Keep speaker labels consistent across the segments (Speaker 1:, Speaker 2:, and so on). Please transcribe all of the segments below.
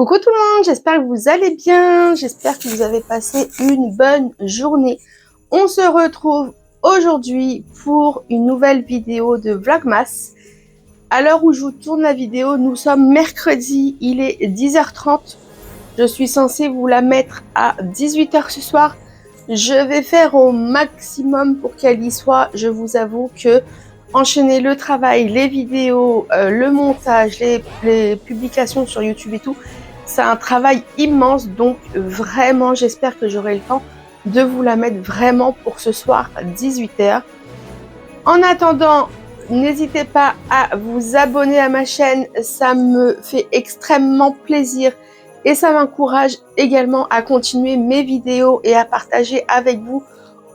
Speaker 1: Coucou tout le monde, j'espère que vous allez bien, j'espère que vous avez passé une bonne journée. On se retrouve aujourd'hui pour une nouvelle vidéo de Vlogmas. À l'heure où je vous tourne la vidéo, nous sommes mercredi, il est 10h30. Je suis censée vous la mettre à 18h ce soir. Je vais faire au maximum pour qu'elle y soit. Je vous avoue que enchaîner le travail, les vidéos, le montage, les publications sur YouTube et tout, c'est un travail immense. Donc vraiment, j'espère que j'aurai le temps de vous la mettre vraiment pour ce soir à 18h. En attendant, n'hésitez pas à vous abonner à ma chaîne. Ça me fait extrêmement plaisir. Et ça m'encourage également à continuer mes vidéos et à partager avec vous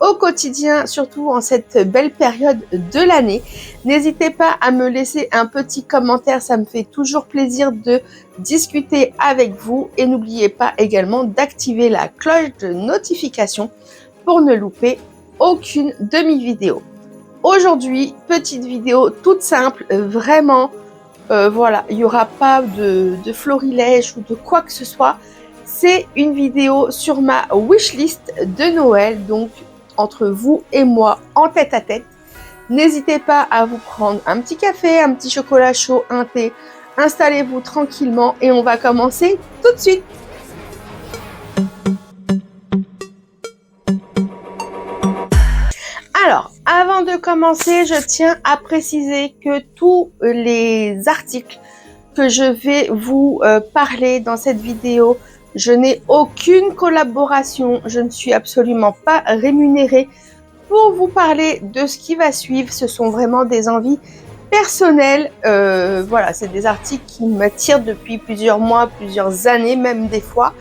Speaker 1: au quotidien, surtout en cette belle période de l'année. N'hésitez pas à me laisser un petit commentaire, ça me fait toujours plaisir de discuter avec vous. Et n'oubliez pas également d'activer la cloche de notification pour ne louper aucune de mes vidéos. Aujourd'hui, petite vidéo toute simple, vraiment. Voilà, il n'y aura pas de florilège ou de quoi que ce soit. C'est une vidéo sur ma wishlist de Noël, donc entre vous et moi en tête à tête. N'hésitez pas à vous prendre un petit café, un petit chocolat chaud, un thé. Installez-vous tranquillement et on va commencer tout de suite. Alors, avant de commencer, je tiens à préciser que tous les articles que je vais vous parler dans cette vidéo, je n'ai aucune collaboration, je ne suis absolument pas rémunérée pour vous parler de ce qui va suivre. Ce sont vraiment des envies personnelles. Voilà, c'est des articles qui m'attirent depuis plusieurs mois, plusieurs années, même des fois.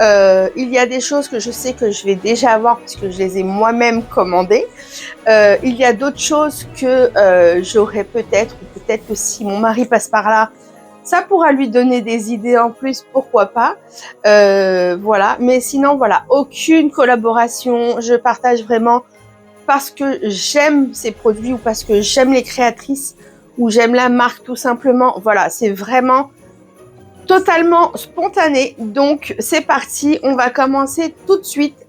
Speaker 1: Il y a des choses que je sais que je vais déjà avoir puisque je les ai moi-même commandées. Il y a d'autres choses que j'aurais peut-être, ou peut-être que si mon mari passe par là, ça pourra lui donner des idées en plus, pourquoi pas. Voilà, mais sinon, voilà, aucune collaboration. Je partage vraiment parce que j'aime ces produits ou parce que j'aime les créatrices ou j'aime la marque tout simplement. Voilà, c'est vraiment totalement spontané. Donc, c'est parti. On va commencer tout de suite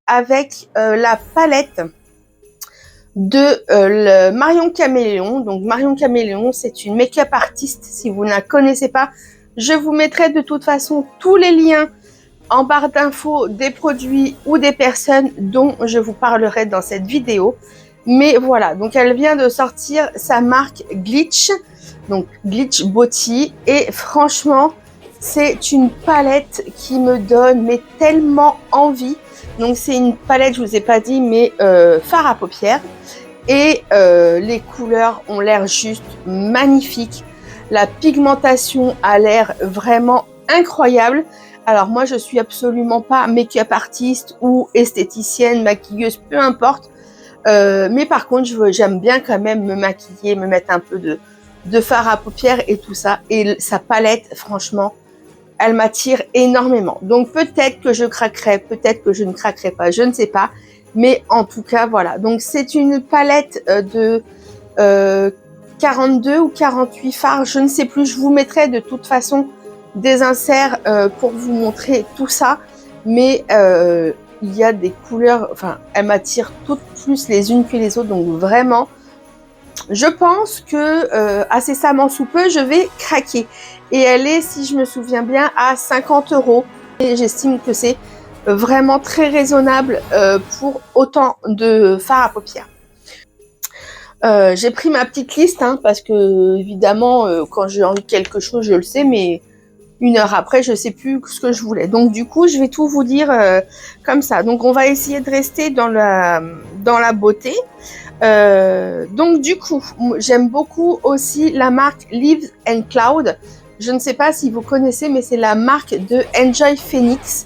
Speaker 1: avec la palette de le Marion Caméléon. Donc Marion Caméléon, c'est une make-up artiste. Si vous ne la connaissez pas, je vous mettrai de toute façon tous les liens en barre d'infos des produits ou des personnes dont je vous parlerai dans cette vidéo. Mais voilà, donc elle vient de sortir sa marque Glitch, donc Glitch Body, et franchement, c'est une palette qui me donne mais tellement envie. Donc c'est une palette, je vous ai pas dit, mais fard à paupières. Et les couleurs ont l'air juste magnifiques. La pigmentation a l'air vraiment incroyable. Alors moi, je suis absolument pas make-up artiste ou esthéticienne, maquilleuse, peu importe. Mais par contre, j'aime bien quand même me maquiller, me mettre un peu de fard à paupières et tout ça. Et sa palette, franchement, elle m'attire énormément. Donc peut-être que je craquerai, peut-être que je ne craquerai pas, je ne sais pas. Mais en tout cas, voilà. Donc c'est une palette de 42 ou 48 fards, je ne sais plus. Je vous mettrai de toute façon des inserts pour vous montrer tout ça. Mais il y a des couleurs, enfin, elles m'attirent toutes plus les unes que les autres. Donc vraiment, je pense que incessamment sous peu, je vais craquer. Et elle est, si je me souviens bien, à 50 €. Et j'estime que c'est vraiment très raisonnable pour autant de fard à paupières. J'ai pris ma petite liste parce que évidemment quand j'ai envie de quelque chose je le sais, mais une heure après je sais plus ce que je voulais. Donc du coup je vais tout vous dire comme ça. Donc on va essayer de rester dans la beauté. Donc du coup j'aime beaucoup aussi la marque Leaves and Cloud. Je ne sais pas si vous connaissez, mais c'est la marque de Enjoy Phoenix.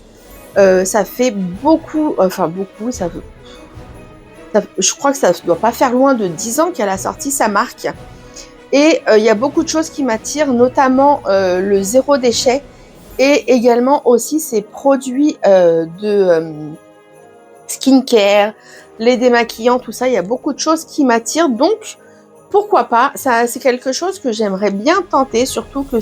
Speaker 1: Ça fait beaucoup, enfin beaucoup, je crois que ça ne doit pas faire loin de 10 ans qu'elle a sorti sa marque. Et il y a beaucoup de choses qui m'attirent, notamment le zéro déchet et également aussi ses produits de skincare, les démaquillants, tout ça. Il y a beaucoup de choses qui m'attirent. Donc, pourquoi pas, ça c'est quelque chose que j'aimerais bien tenter, surtout que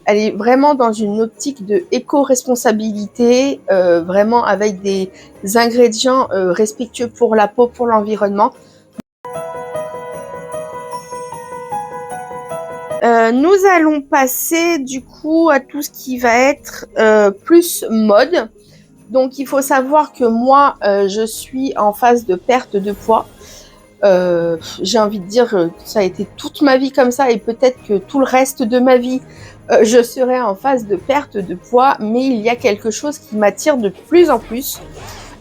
Speaker 1: elle est vraiment dans une optique de éco-responsabilité, vraiment avec des ingrédients respectueux pour la peau, pour l'environnement. Nous allons passer du coup à tout ce qui va être plus mode. Donc il faut savoir que moi, je suis en phase de perte de poids. J'ai envie de dire, ça a été toute ma vie comme ça et peut-être que tout le reste de ma vie, je serai en phase de perte de poids, mais il y a quelque chose qui m'attire de plus en plus.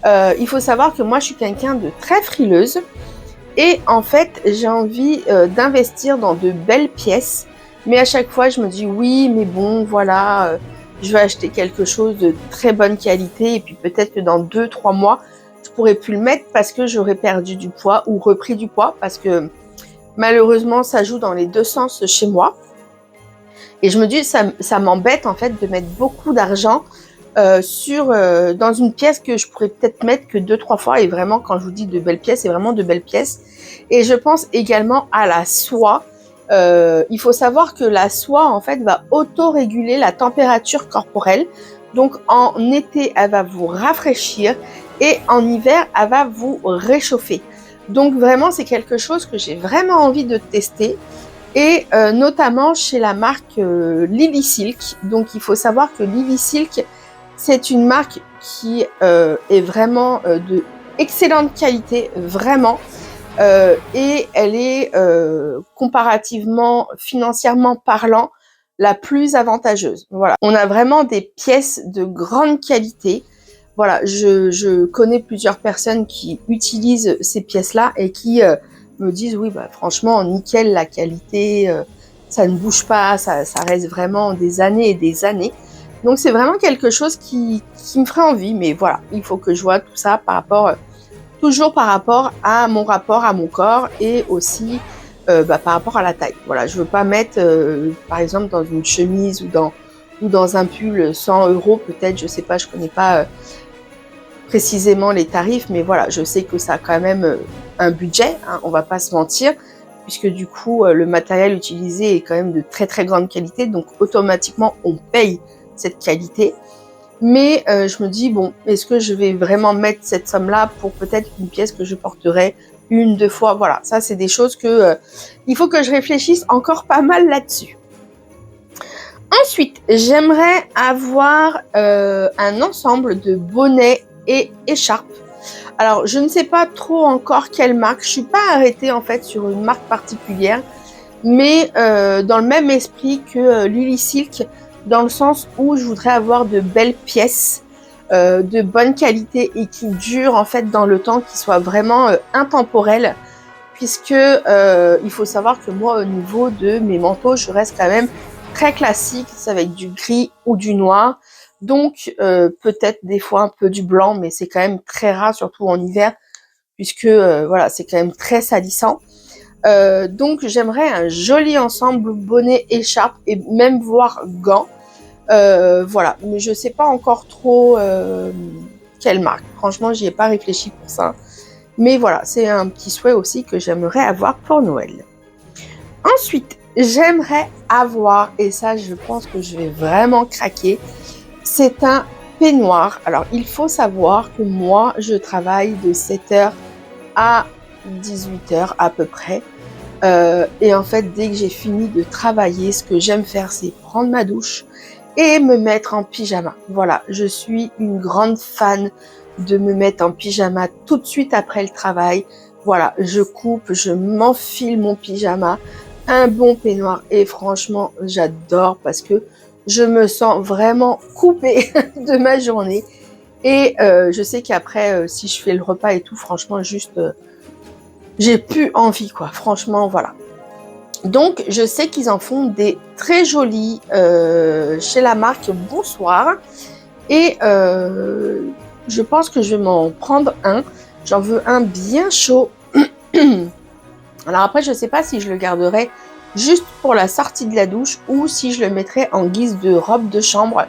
Speaker 1: Il faut savoir que moi, je suis quelqu'un de très frileuse et en fait, j'ai envie d'investir dans de belles pièces, mais à chaque fois, je me dis oui, mais bon, voilà, je vais acheter quelque chose de très bonne qualité et puis peut-être que dans 2-3 mois, je pourrais plus le mettre parce que j'aurais perdu du poids ou repris du poids parce que malheureusement, ça joue dans les deux sens chez moi. Et je me dis, ça m'embête en fait de mettre beaucoup d'argent dans une pièce que je pourrais peut-être mettre que 2-3 fois. Et vraiment, quand je vous dis de belles pièces, c'est vraiment de belles pièces. Et je pense également à la soie. Il faut savoir que la soie en fait va auto-réguler la température corporelle. Donc en été, elle va vous rafraîchir et en hiver, elle va vous réchauffer. Donc vraiment, c'est quelque chose que j'ai vraiment envie de tester. Et notamment chez la marque Lily Silk. Donc il faut savoir que Lily Silk, c'est une marque qui est vraiment de excellente qualité, vraiment. Et elle est comparativement, financièrement parlant, la plus avantageuse. Voilà, on a vraiment des pièces de grande qualité. Voilà, je connais plusieurs personnes qui utilisent ces pièces-là et qui me disent oui, bah franchement, nickel, la qualité, ça ne bouge pas, ça reste vraiment des années et des années. Donc c'est vraiment quelque chose qui me ferait envie, mais voilà, il faut que je vois tout ça toujours par rapport à mon rapport à mon corps et aussi par rapport à la taille. Voilà, je veux pas mettre par exemple dans une chemise ou dans un pull 100 € peut-être, je sais pas, je connais pas précisément les tarifs, mais voilà, je sais que ça a quand même un budget, hein, on va pas se mentir, puisque du coup le matériel utilisé est quand même de très très grande qualité, donc automatiquement on paye cette qualité. Mais je me dis bon, est-ce que je vais vraiment mettre cette somme-là pour peut-être une pièce que je porterai 1-2 fois? Voilà, ça c'est des choses que il faut que je réfléchisse encore pas mal là-dessus. Ensuite, j'aimerais avoir un ensemble de bonnets et écharpes. Alors, je ne sais pas trop encore quelle marque. Je suis pas arrêtée en fait sur une marque particulière, mais dans le même esprit que Lily Silk, dans le sens où je voudrais avoir de belles pièces de bonne qualité et qui durent en fait dans le temps, qui soient vraiment intemporelles, puisque il faut savoir que moi, au niveau de mes manteaux, je reste quand même très classique, c'est avec du gris ou du noir. Donc peut-être des fois un peu du blanc, mais c'est quand même très rare, surtout en hiver, puisque voilà, c'est quand même très salissant. Donc j'aimerais un joli ensemble bonnet, écharpe et même voire gants. Voilà, mais je sais pas encore trop quelle marque. Franchement, j'y ai pas réfléchi pour ça. Mais voilà, c'est un petit souhait aussi que j'aimerais avoir pour Noël. Ensuite, j'aimerais avoir, et ça je pense que je vais vraiment craquer, c'est un peignoir. Alors il faut savoir que moi je travaille de 7h à 18h à peu près. Et en fait dès que j'ai fini de travailler, ce que j'aime faire c'est prendre ma douche et me mettre en pyjama. Voilà, je suis une grande fan de me mettre en pyjama tout de suite après le travail. Voilà, je coupe, je m'enfile mon pyjama, un bon peignoir et franchement j'adore parce que je me sens vraiment coupée de ma journée et je sais qu'après si je fais le repas et tout, franchement juste j'ai plus envie quoi, franchement voilà. Donc je sais qu'ils en font des très jolis chez la marque Bonsoir et je pense que je vais m'en prendre un. J'en veux un bien chaud. Alors après, je ne sais pas si je le garderai juste pour la sortie de la douche ou si je le mettrai en guise de robe de chambre.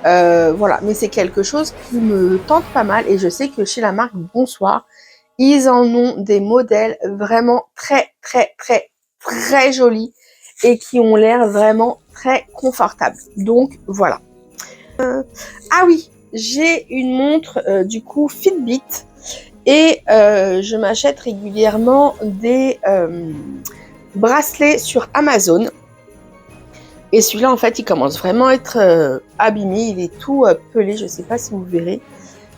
Speaker 1: Voilà, mais c'est quelque chose qui me tente pas mal et je sais que chez la marque Bonsoir, Ils en ont des modèles vraiment très jolis et qui ont l'air vraiment très confortables. Donc voilà. Ah oui, j'ai une montre du coup Fitbit et je m'achète régulièrement des bracelets sur Amazon. Et celui-là, en fait, il commence vraiment à être abîmé. Il est tout pelé. Je ne sais pas si vous verrez.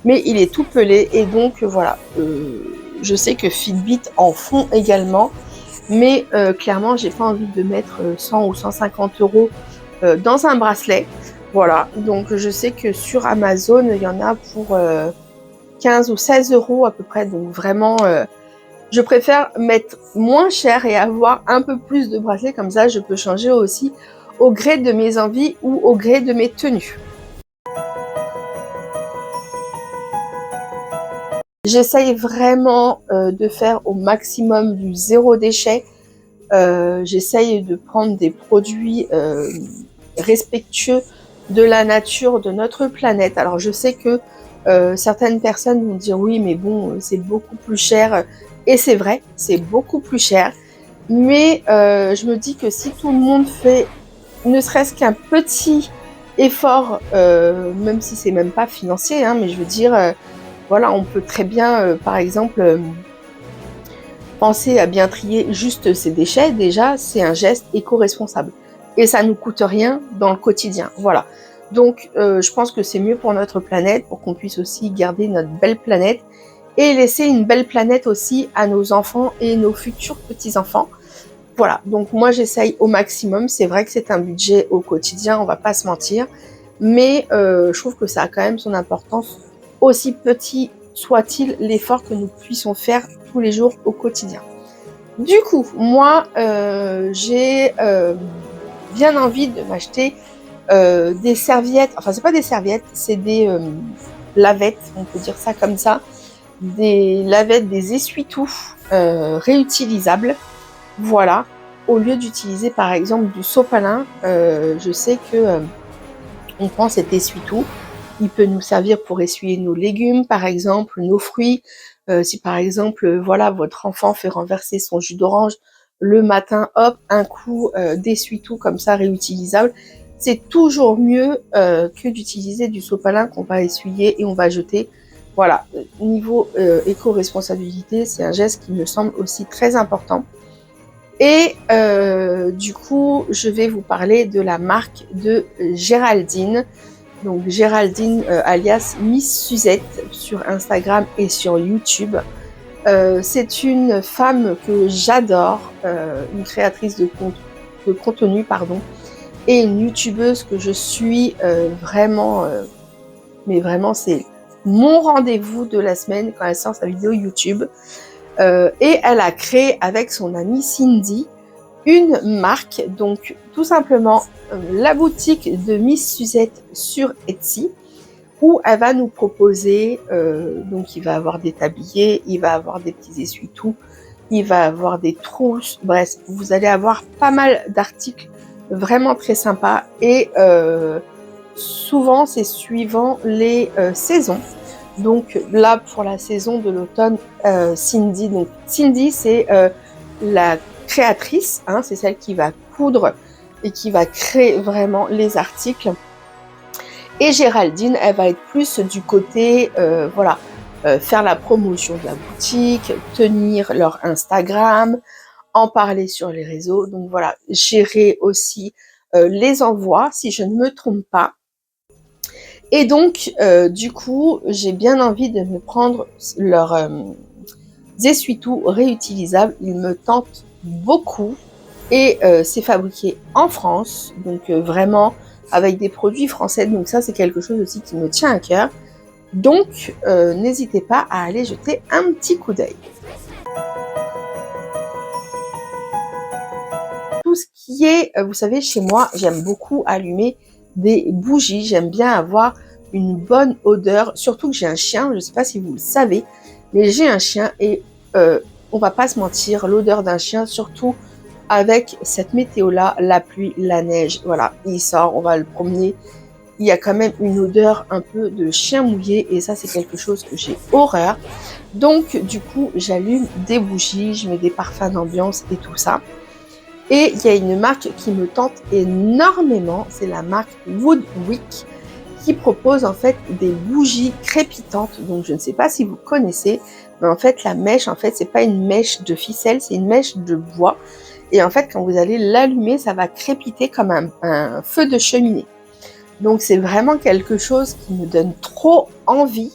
Speaker 1: Mais il est tout pelé. Et donc, voilà. Je sais que Fitbit en font également. Mais clairement, j'ai pas envie de mettre 100 ou 150 euros dans un bracelet. Voilà. Donc, je sais que sur Amazon, il y en a pour 15 ou 16 euros à peu près. Donc, vraiment, je préfère mettre moins cher et avoir un peu plus de bracelets. Comme ça, je peux changer aussi au gré de mes envies ou au gré de mes tenues. J'essaye vraiment de faire au maximum du zéro déchet. J'essaye de prendre des produits respectueux de la nature, de notre planète. Alors je sais que certaines personnes vont dire oui, mais bon, c'est beaucoup plus cher. Et c'est vrai, c'est beaucoup plus cher. Mais je me dis que si tout le monde fait ne serait-ce qu'un petit effort, même si c'est même pas financier, hein, mais je veux dire, voilà, on peut très bien, par exemple, penser à bien trier juste ses déchets. Déjà, c'est un geste éco-responsable et ça nous coûte rien dans le quotidien. Voilà. Donc, je pense que c'est mieux pour notre planète, pour qu'on puisse aussi garder notre belle planète et laisser une belle planète aussi à nos enfants et nos futurs petits-enfants. Voilà, donc moi j'essaye au maximum. C'est vrai que c'est un budget au quotidien, on va pas se mentir, mais je trouve que ça a quand même son importance, aussi petit soit-il l'effort que nous puissions faire tous les jours au quotidien. Du coup, moi j'ai bien envie de m'acheter des serviettes, enfin c'est pas des serviettes, c'est des lavettes, on peut dire ça comme ça, des lavettes, des essuie-tout réutilisables. Voilà, au lieu d'utiliser par exemple du sopalin, je sais que on prend cet essuie-tout, il peut nous servir pour essuyer nos légumes par exemple, nos fruits. Si par exemple, voilà, votre enfant fait renverser son jus d'orange le matin, hop, un coup d'essuie-tout comme ça réutilisable, c'est toujours mieux que d'utiliser du sopalin qu'on va essuyer et on va jeter. Voilà, niveau éco-responsabilité, c'est un geste qui me semble aussi très important. Et du coup, je vais vous parler de la marque de Géraldine. Donc Géraldine alias Miss Suzette sur Instagram et sur YouTube. C'est une femme que j'adore, une créatrice de contenu, pardon, et une youtubeuse que je suis vraiment, mais vraiment c'est mon rendez-vous de la semaine quand elle sort sa vidéo YouTube. Et elle a créé avec son amie Cindy une marque, donc tout simplement la boutique de Miss Suzette sur Etsy, où elle va nous proposer, donc il va avoir des tabliers, il va avoir des petits essuie-tout, il va avoir des trousses, bref, vous allez avoir pas mal d'articles vraiment très sympas et souvent c'est suivant les saisons. Donc là pour la saison de l'automne, Cindy, donc Cindy c'est la créatrice, hein, c'est celle qui va coudre et qui va créer vraiment les articles. Et Géraldine, elle va être plus du côté, voilà, faire la promotion de la boutique, tenir leur Instagram, en parler sur les réseaux. Donc voilà, gérer aussi les envois, si je ne me trompe pas. Et donc, du coup, j'ai bien envie de me prendre leurs essuie-tout réutilisables. Ils me tentent beaucoup. Et c'est fabriqué en France, donc vraiment avec des produits français. Donc ça, c'est quelque chose aussi qui me tient à cœur. Donc, n'hésitez pas à aller jeter un petit coup d'œil. Tout ce qui est, vous savez, chez moi, j'aime beaucoup allumer des bougies. J'aime bien avoir une bonne odeur. Surtout que j'ai un chien, je ne sais pas si vous le savez, mais j'ai un chien et on va pas se mentir, l'odeur d'un chien, surtout avec cette météo-là, la pluie, la neige, voilà, il sort, on va le promener. il y a quand même une odeur un peu de chien mouillé et ça c'est quelque chose que j'ai horreur. Donc du coup j'allume des bougies, je mets des parfums d'ambiance et tout ça. Et il y a une marque qui me tente énormément, c'est la marque Woodwick qui propose en fait des bougies crépitantes. Donc je ne sais pas si vous connaissez, mais en fait la mèche, en fait c'est pas une mèche de ficelle, c'est une mèche de bois. Et en fait quand vous allez l'allumer, ça va crépiter comme un feu de cheminée. Donc c'est vraiment quelque chose qui me donne trop envie.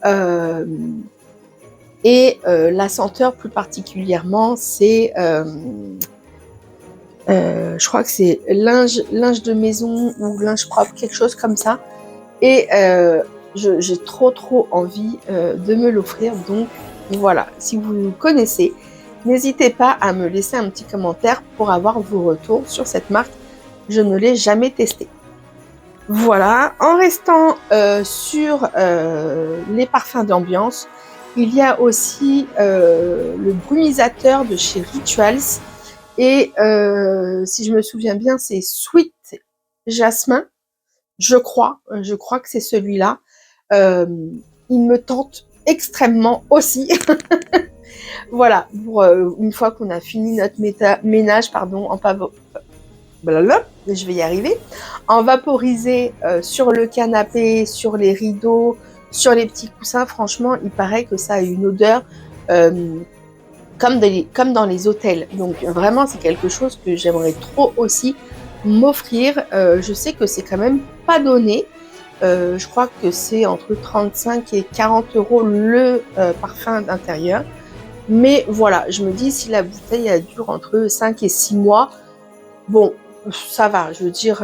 Speaker 1: La senteur plus particulièrement, c'est je crois que c'est linge de maison ou linge propre, quelque chose comme ça. Et j'ai trop envie de me l'offrir. Donc voilà, si vous connaissez, n'hésitez pas à me laisser un petit commentaire pour avoir vos retours sur cette marque. Je ne l'ai jamais testée. Voilà, en restant sur les parfums d'ambiance, il y a aussi le brumisateur de chez Rituals. Et si je me souviens bien, c'est Sweet Jasmin, je crois que c'est celui-là. Il me tente extrêmement aussi. Voilà, pour une fois qu'on a fini notre ménage, pardon, je vais y arriver, en vaporisé sur le canapé, sur les rideaux, sur les petits coussins. Franchement, il paraît que ça a une odeur comme dans les hôtels. Donc vraiment, c'est quelque chose que j'aimerais trop aussi m'offrir. Je sais que c'est quand même pas donné. Je crois que c'est entre 35 et 40 euros le parfum d'intérieur. Mais voilà, je me dis, si la bouteille elle dure entre 5 et 6 mois, bon, ça va. Je veux dire,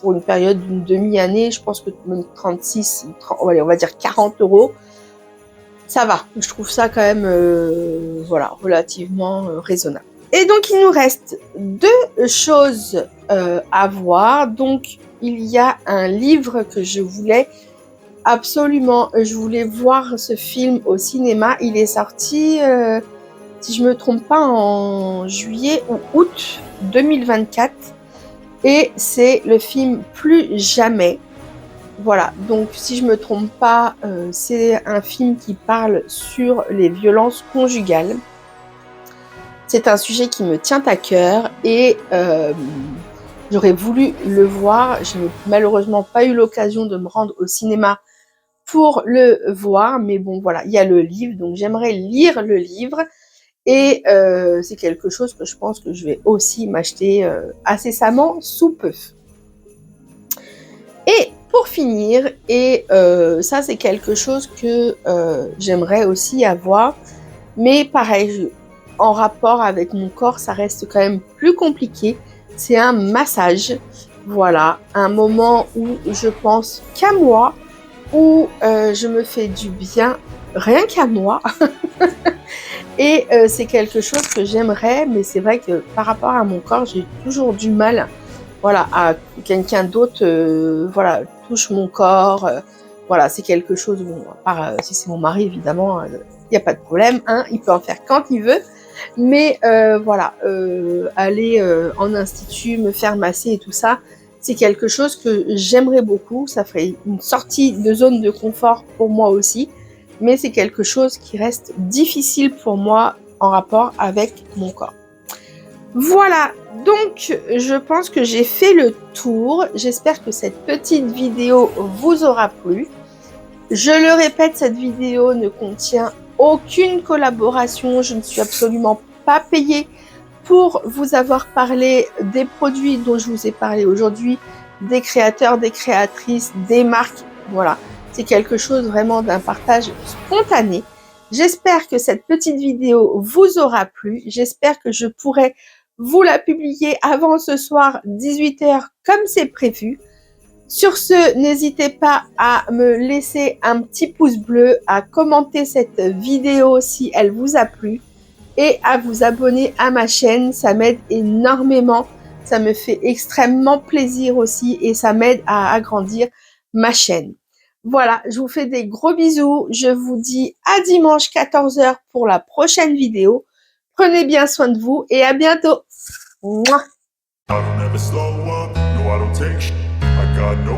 Speaker 1: pour une période d'une demi-année, je pense que même 36, 30, allez, on va dire 40 euros, ça va. Je trouve ça quand même voilà, relativement raisonnable. Et donc, il nous reste deux choses à voir. Donc, il y a un livre que je voulais absolument, je voulais voir ce film au cinéma. Il est sorti, si je me trompe pas, en juillet ou août 2024. Et c'est le film Plus jamais. Voilà, donc si je me trompe pas, c'est un film qui parle sur les violences conjugales. C'est un sujet qui me tient à cœur et j'aurais voulu le voir. Je n'ai malheureusement pas eu l'occasion de me rendre au cinéma pour le voir, mais bon voilà, il y a le livre, donc j'aimerais lire le livre et c'est quelque chose que je pense que je vais aussi m'acheter incessamment sous peu. Et pour finir, et ça c'est quelque chose que j'aimerais aussi avoir, mais pareil, en rapport avec mon corps, ça reste quand même plus compliqué, c'est un massage. Voilà, un moment où je pense qu'à moi, où je me fais du bien rien qu'à moi. Et c'est quelque chose que j'aimerais, mais c'est vrai que par rapport à mon corps, j'ai toujours du mal, voilà, à quelqu'un d'autre, voilà, touche mon corps. Voilà, c'est quelque chose, bon, à part si c'est mon mari, évidemment, il n'y a pas de problème, hein, il peut en faire quand il veut. Mais voilà, aller en institut, me faire masser et tout ça, c'est quelque chose que j'aimerais beaucoup. Ça ferait une sortie de zone de confort pour moi aussi. Mais c'est quelque chose qui reste difficile pour moi en rapport avec mon corps. Voilà, donc je pense que j'ai fait le tour. J'espère que cette petite vidéo vous aura plu. Je le répète, cette vidéo ne contient aucune collaboration. Je ne suis absolument pas payée pour vous avoir parlé des produits dont je vous ai parlé aujourd'hui, des créateurs, des créatrices, des marques. Voilà, c'est quelque chose vraiment d'un partage spontané. J'espère que cette petite vidéo vous aura plu. J'espère que je pourrai vous la publier avant ce soir 18 h comme c'est prévu. Sur ce, n'hésitez pas à me laisser un petit pouce bleu, à commenter cette vidéo si elle vous a plu et à vous abonner à ma chaîne. Ça m'aide énormément, ça me fait extrêmement plaisir aussi et ça m'aide à agrandir ma chaîne. Voilà, je vous fais des gros bisous. Je vous dis à dimanche 14 h pour la prochaine vidéo. Prenez bien soin de vous et à bientôt. Mouah. I don't ever slow up, no I don't take shit. I got no